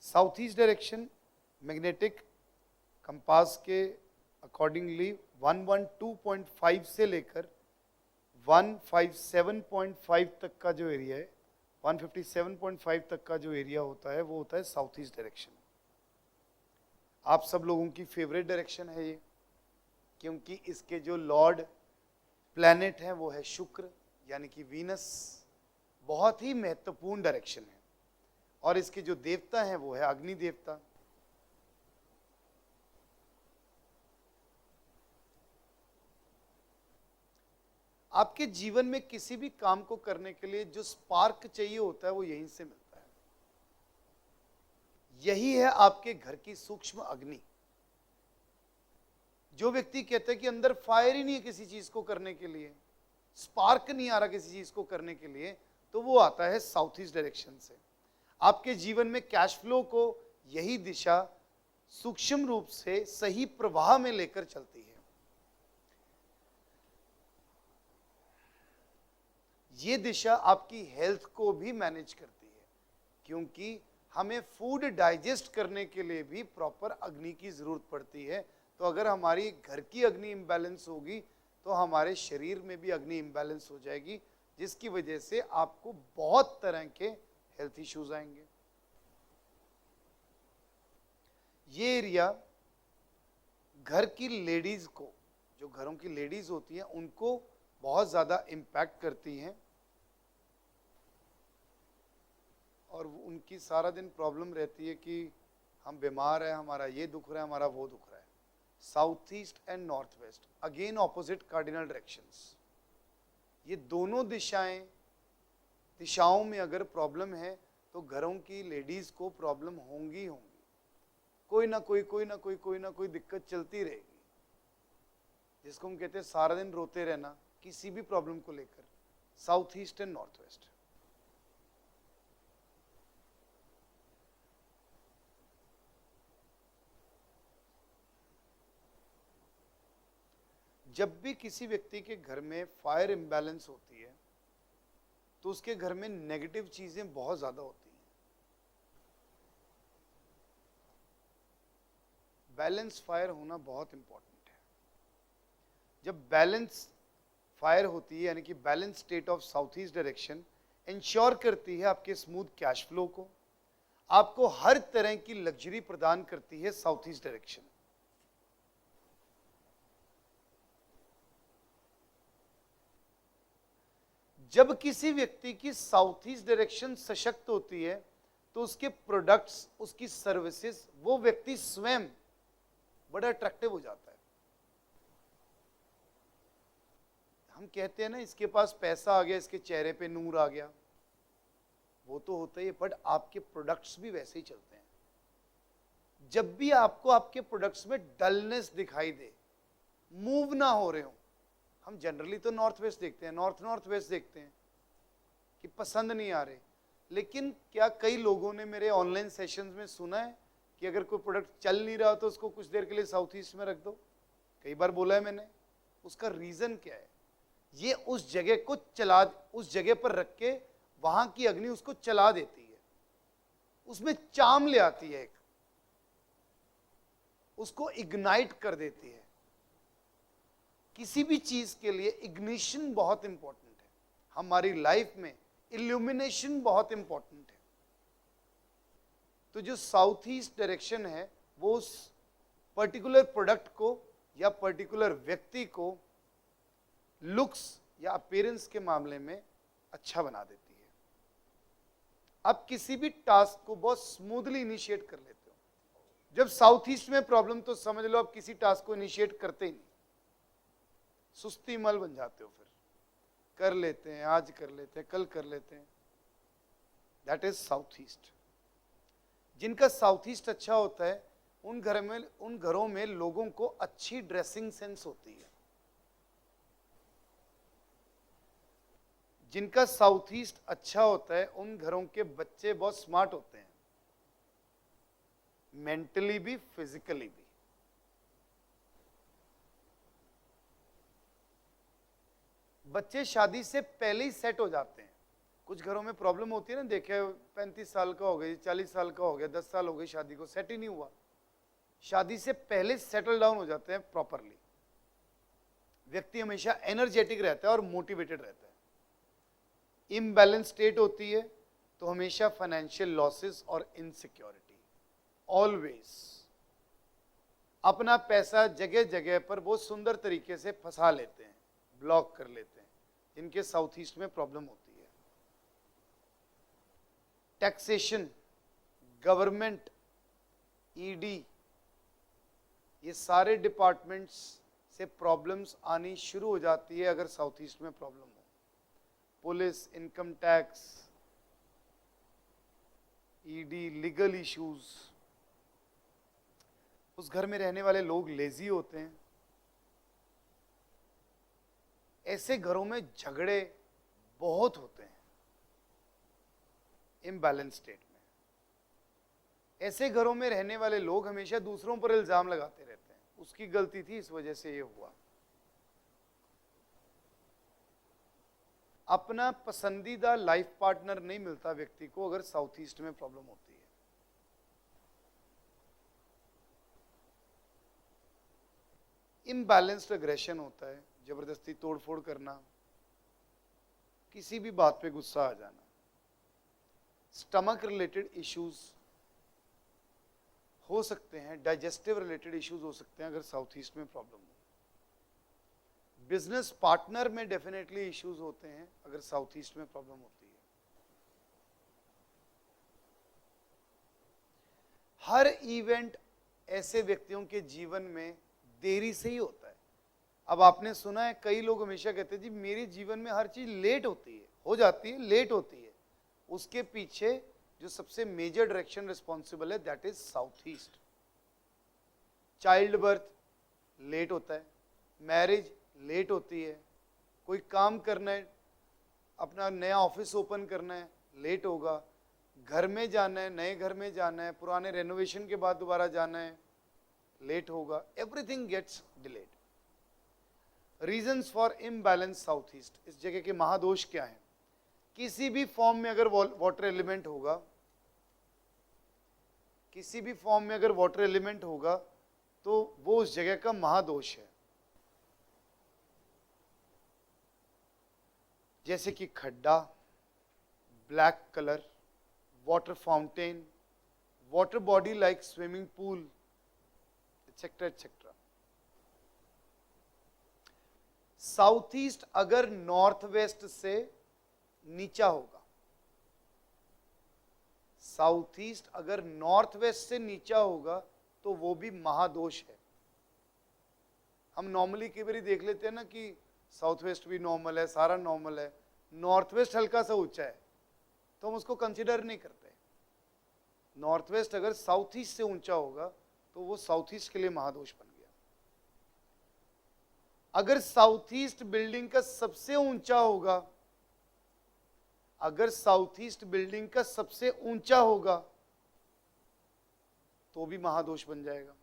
South east direction magnetic compass के accordingly 112.5 से लेकर 157.5 तक का जो एरिया है, 157.5 तक का जो एरिया होता है वो होता है साउथ ईस्ट डायरेक्शन। आप सब लोगों की फेवरेट डायरेक्शन है ये, क्योंकि इसके जो लॉर्ड प्लैनेट है वो है शुक्र यानी कि वीनस। बहुत ही महत्वपूर्ण डायरेक्शन है। और इसके जो देवता हैं वो है अग्नि देवता। आपके जीवन में किसी भी काम को करने के लिए जो स्पार्क चाहिए होता है वो यहीं से मिलता है। यही है आपके घर की सूक्ष्म अग्नि। जो व्यक्ति कहते हैं कि अंदर फायर ही नहीं है किसी चीज को करने के लिए, स्पार्क नहीं आ रहा किसी चीज को करने के लिए, तो वो आता है साउथ ईस्ट डायरेक्शन से। आपके जीवन में कैश फ्लो को यही दिशा सूक्ष्म रूप से सही प्रवाह में लेकर चलती है। ये दिशा आपकी हेल्थ को भी मैनेज करती है, क्योंकि हमें फूड डाइजेस्ट करने के लिए भी प्रॉपर अग्नि की जरूरत पड़ती है। तो अगर हमारी घर की अग्नि इम्बैलेंस होगी तो हमारे शरीर में भी अग्नि इम्बैलेंस हो जाएगी, जिसकी वजह से आपको बहुत तरह के हेल्थ इश्यूज आएंगे। ये एरिया घर की लेडीज को, जो घरों की लेडीज होती हैं, उनको बहुत ज्यादा इम्पैक्ट करती हैं और उनकी सारा दिन प्रॉब्लम रहती है कि हम बीमार हैं, हमारा ये दुख रहा है, हमारा वो दुख रहा है। South east and north west again opposite cardinal directions. ये दोनों दिशाओं में अगर प्रॉब्लम है तो घरों की लेडीज को प्रॉब्लम होंगी होंगी। कोई ना कोई दिक्कत चलती रहेगी, जिसको हम कहते हैं सारा दिन रोते रहना किसी भी प्रॉब्लम को लेकर। South east and north west. जब भी किसी व्यक्ति के घर में फायर इंबैलेंस होती है तो उसके घर में नेगेटिव चीजें बहुत ज्यादा होती हैं। बैलेंस फायर होना बहुत इंपॉर्टेंट है। जब बैलेंस फायर होती है यानी कि balance state of south east direction ensure करती है आपके स्मूथ कैश फ्लो को, आपको हर तरह की लग्जरी प्रदान करती है साउथ ईस्ट डायरेक्शन। जब किसी व्यक्ति की साउथ ईस्ट डायरेक्शन सशक्त होती है तो उसके प्रोडक्ट्स, उसकी सर्विसेज, वो व्यक्ति स्वयं बड़ा अट्रैक्टिव हो जाता है। हम कहते हैं ना, इसके पास पैसा आ गया, इसके चेहरे पे नूर आ गया, वो तो होता ही है, बट आपके प्रोडक्ट्स भी वैसे ही चलते हैं। जब भी आपको आपके प्रोडक्ट्स में डलनेस दिखाई दे, मूव ना हो रहे हो, हम जनरली तो नॉर्थ वेस्ट देखते हैं, नॉर्थ वेस्ट देखते हैं कि पसंद नहीं आ रहे। लेकिन क्या कई लोगों ने मेरे ऑनलाइन सेशंस में सुना है कि अगर कोई प्रोडक्ट चल नहीं रहा तो उसको कुछ देर के लिए साउथ ईस्ट में रख दो? कई बार बोला है मैंने। उसका रीजन क्या है? ये उस जगह पर रख के वहां की अग्नि उसको चला देती है, उसमें चाम ले आती है, उसको इग्नाइट कर देती है। किसी भी चीज के लिए इग्निशन बहुत इंपॉर्टेंट है। हमारी लाइफ में इल्यूमिनेशन बहुत इंपॉर्टेंट है। तो जो साउथ ईस्ट डायरेक्शन है वो उस पर्टिकुलर प्रोडक्ट को या पर्टिकुलर व्यक्ति को लुक्स या अपीयरेंस के मामले में अच्छा बना देती है। आप किसी भी टास्क को बहुत स्मूथली इनिशिएट कर लेते हो। जब साउथ ईस्ट में प्रॉब्लम, तो समझ लो आप किसी टास्क को इनिशिएट करते ही नहीं, सुस्ती मल बन जाते हो। फिर कर लेते हैं, आज कर लेते हैं, कल कर लेते हैं। That is south east. जिनका साउथ ईस्ट अच्छा होता है उन घरों में लोगों को अच्छी ड्रेसिंग सेंस होती है। जिनका साउथ ईस्ट अच्छा होता है उन घरों के बच्चे बहुत स्मार्ट होते हैं, मेंटली भी फिजिकली भी। बच्चे शादी से पहले ही सेट हो जाते हैं। कुछ घरों में प्रॉब्लम होती है ना, देखे 35 साल का हो गया, 40 साल का हो गया, 10 साल हो गए शादी को, सेट ही नहीं हुआ। शादी से पहले सेटल डाउन हो जाते हैं प्रॉपरली। व्यक्ति हमेशा एनर्जेटिक रहता है और मोटिवेटेड रहता है। इम्बैलेंस स्टेट होती है तो हमेशा फाइनेंशियल लॉसेस और इनसिक्योरिटी, ऑलवेज अपना पैसा जगह जगह पर बहुत सुंदर तरीके से फंसा लेते हैं, ब्लॉक कर लेते हैं, जिनके साउथ ईस्ट में प्रॉब्लम होती है। टैक्सेशन, गवर्नमेंट, ईडी, ये सारे डिपार्टमेंट्स से प्रॉब्लम्स आनी शुरू हो जाती है अगर साउथ ईस्ट में प्रॉब्लम हो। Police, income tax, ED, legal issues. उस घर में रहने वाले लोग लेजी होते हैं। ऐसे घरों में झगड़े बहुत होते हैं इम्बैलेंस स्टेट में। ऐसे घरों में रहने वाले लोग हमेशा दूसरों पर इल्जाम लगाते रहते हैं, उसकी गलती थी इस वजह से ये हुआ। अपना पसंदीदा लाइफ पार्टनर नहीं मिलता व्यक्ति को अगर साउथ ईस्ट में प्रॉब्लम होती है। इम्बैलेंस्ड एग्रेशन होता है, जबरदस्ती तोड़फोड़ करना, किसी भी बात पे गुस्सा आ जाना। स्टमक रिलेटेड इश्यूज हो सकते हैं, डाइजेस्टिव रिलेटेड इश्यूज हो सकते हैं अगर साउथ ईस्ट में प्रॉब्लम हो। बिजनेस पार्टनर में डेफिनेटली इश्यूज होते हैं अगर साउथ ईस्ट में प्रॉब्लम होती है। हर इवेंट ऐसे व्यक्तियों के जीवन में देरी से ही होता है। अब आपने सुना है कई लोग हमेशा कहते हैं जी मेरे जीवन में हर चीज लेट होती है, हो जाती है, लेट होती है। उसके पीछे जो सबसे मेजर डायरेक्शन रिस्पॉन्सिबल है that is south east. Child birth late होता है, मैरिज लेट होती है, कोई काम करना है, अपना नया ऑफिस ओपन करना है, लेट होगा, घर में जाना है, नए घर में जाना है, पुराने रेनोवेशन के बाद दोबारा जाना है, लेट होगा। Everything gets delayed. Reasons for imbalance south east, इस जगह के महादोष क्या है? किसी भी फॉर्म में अगर वाटर एलिमेंट होगा, किसी भी फॉर्म में अगर वाटर एलिमेंट होगा तो वो उस जगह का महादोष है। जैसे कि खड्डा, black colour, water fountain, water body like swimming pool, etcetera etcetera. South east अगर नॉर्थ वेस्ट से नीचा होगा, साउथ ईस्ट अगर नॉर्थ वेस्ट से नीचा होगा तो वो भी महादोष है। हम नॉर्मली कई बार देख लेते हैं ना कि साउथ वेस्ट भी नॉर्मल है, सारा नॉर्मल है, नॉर्थ वेस्ट हल्का सा ऊंचा है तो हम उसको कंसीडर नहीं करते। नॉर्थ वेस्ट अगर साउथ ईस्ट से ऊंचा होगा तो वो साउथ ईस्ट के लिए महादोष बन गया। अगर साउथ ईस्ट बिल्डिंग का सबसे ऊंचा होगा, अगर साउथ ईस्ट बिल्डिंग का सबसे ऊंचा होगा तो भी महादोष बन जाएगा।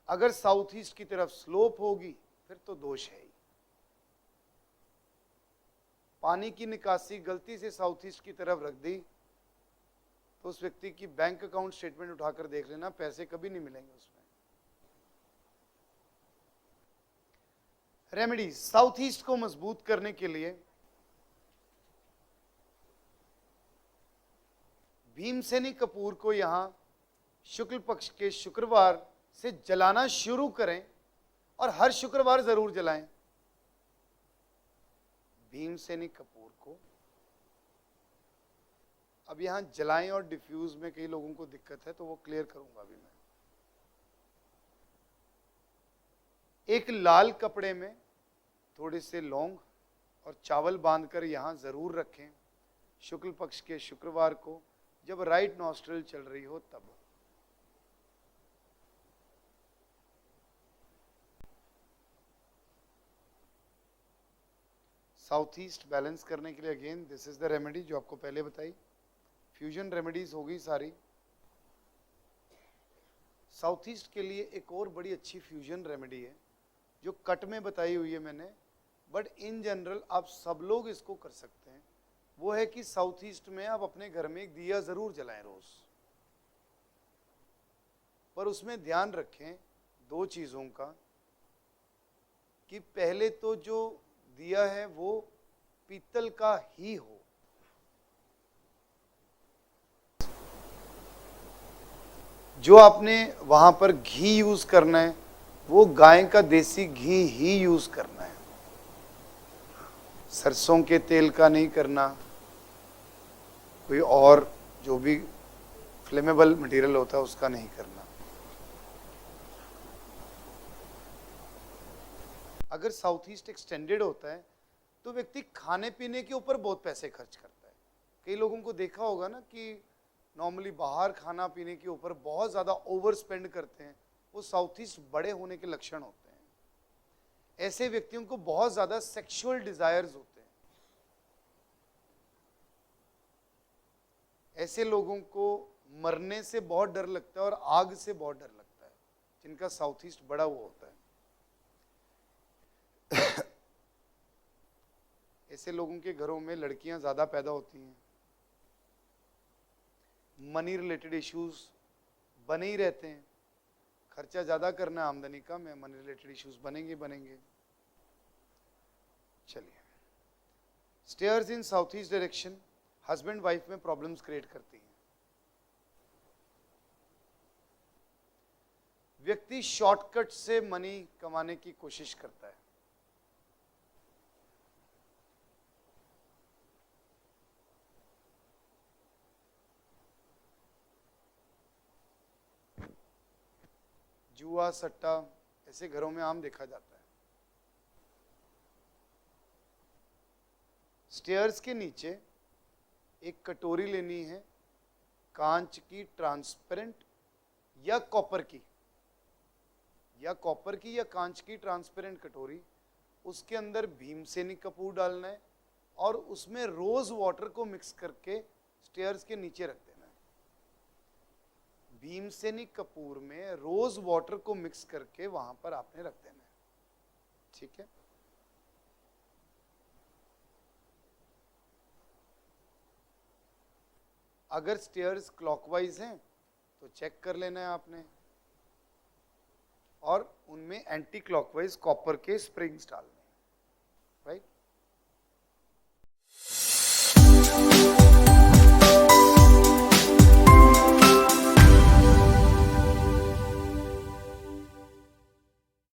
अगर साउथ ईस्ट की तरफ स्लोप होगी फिर तो दोष है ही। पानी की निकासी गलती से साउथ ईस्ट की तरफ रख दी तो उस व्यक्ति की बैंक अकाउंट स्टेटमेंट उठाकर देख लेना, पैसे कभी नहीं मिलेंगे उसमें। रेमेडी साउथ ईस्ट को मजबूत करने के लिए भीमसेनी कपूर को यहां शुक्ल पक्ष के शुक्रवार से जलाना शुरू करें और हर शुक्रवार जरूर जलाएं। भीमसेनी कपूर को अब यहां जलाएं और डिफ्यूज में कई लोगों को दिक्कत है तो वो क्लियर करूंगा अभी मैं। एक लाल कपड़े में थोड़े से लौंग और चावल बांधकर यहां जरूर रखें शुक्ल पक्ष के शुक्रवार को, जब राइट नॉस्ट्रल चल रही हो तब। साउथ ईस्ट बैलेंस करने के लिए again this is the remedy जो आपको पहले बताई। फ्यूजन रेमेडीज होगी सारी। साउथ ईस्ट के लिए एक और बड़ी अच्छी फ्यूजन रेमेडी है जो कट में बताई हुई है मैंने, बट इन जनरल आप सब लोग इसको कर सकते हैं, वो है कि साउथ ईस्ट में आप अपने घर में एक दिया जरूर जलाएं रोज, पर उसमें ध्यान रखें दो चीजों का, कि पहले तो जो दिया है वो पीतल का ही हो, जो आपने वहां पर घी यूज करना है वो गाय का देसी घी ही यूज करना है, सरसों के तेल का नहीं करना, कोई और जो भी फ्लेमेबल मटेरियल होता है उसका नहीं करना। अगर साउथ ईस्ट एक्सटेंडेड होता है तो व्यक्ति खाने पीने के ऊपर बहुत पैसे खर्च करता है। कई लोगों को देखा होगा ना कि नॉर्मली बाहर खाना पीने के ऊपर बहुत ज्यादा ओवर स्पेंड करते हैं, वो साउथ ईस्ट बड़े होने के लक्षण होते हैं। ऐसे व्यक्तियों को बहुत ज्यादा सेक्सुअल डिजायर्स होते हैं। ऐसे लोगों को मरने से बहुत डर लगता है और आग से बहुत डर लगता है, जिनका साउथ ईस्ट बड़ा हुआ होता है। ऐसे लोगों के घरों में लड़कियां ज्यादा पैदा होती हैं, मनी रिलेटेड इश्यूज बने ही रहते हैं, खर्चा ज्यादा करना है, आमदनी कम है, मनी रिलेटेड इश्यूज बनेंगे बनेंगे। चलिए, stairs in south east direction husband wife में प्रॉब्लम्स क्रिएट करती हैं। व्यक्ति शॉर्टकट से मनी कमाने की कोशिश करता है। जुआ सट्टा ऐसे घरों में आम देखा जाता है। स्टेयर्स के नीचे एक कटोरी लेनी है, कांच की, ट्रांसपेरेंट या कॉपर की, या कांच की ट्रांसपेरेंट कटोरी, उसके अंदर भीमसेनी कपूर डालना है और उसमें रोज वाटर को मिक्स करके स्टेयर्स के नीचे रख देना है। भीमसेनी कपूर में रोज वाटर को मिक्स करके वहां पर आपने रख देना है, ठीक है। अगर स्टेयर्स क्लॉकवाइज हैं तो चेक कर लेना है आपने, और उनमें एंटी क्लॉकवाइज कॉपर के स्प्रिंग्स डालना।